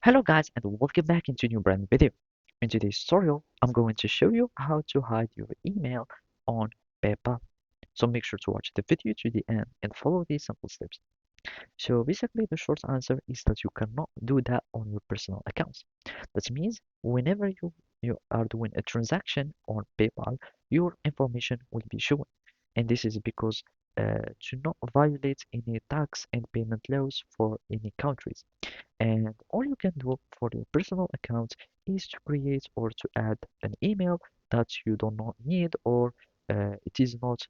Hello guys and welcome back into a new brand new video. In today's tutorial, I'm going to show you how to hide your email on PayPal. So make sure to watch the video to the end and follow these simple steps. So basically the short answer is that you cannot do that on your personal accounts. That means whenever you are doing a transaction on PayPal, your information will be shown. And this is because to not violate any tax and payment laws for any countries. And all you can do for your personal account is to create or to add an email that you do not need or it is not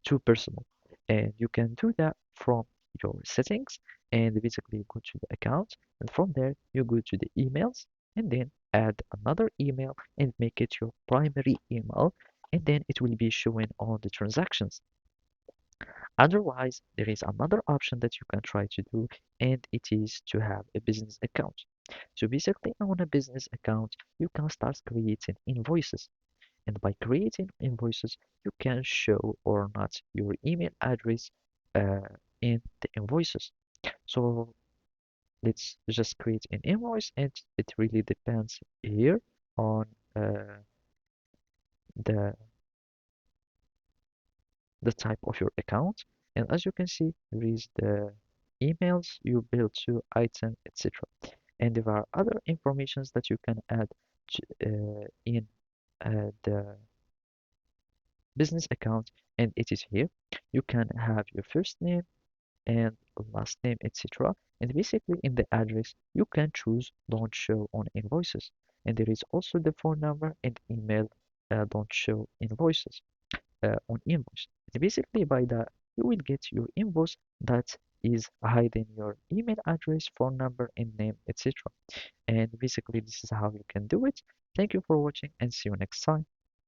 too personal. And you can do that from your settings and basically you go to the account and from there you go to the emails and then add another email and make it your primary email and then it will be showing on the transactions. Otherwise, there is another option that you can try to do, and it is to have a business account. So basically, on a business account, you can start creating invoices. And by creating invoices, you can show or not your email address uh, in the invoices. So let's just create an invoice, and it really depends here on the the type of your account. And as you can see, there is the emails you build to item, etc. And there are other informations that you can add in the business account, and it is here. You can have your first name and last name, etc. And basically, in the address, you can choose don't show on invoices. And there is also the phone number and email don't show invoices. On invoice. And basically, by that, you will get your invoice that is hiding your email address, phone number, and name, etc. And basically, this is how you can do it. Thank you for watching and see you next time.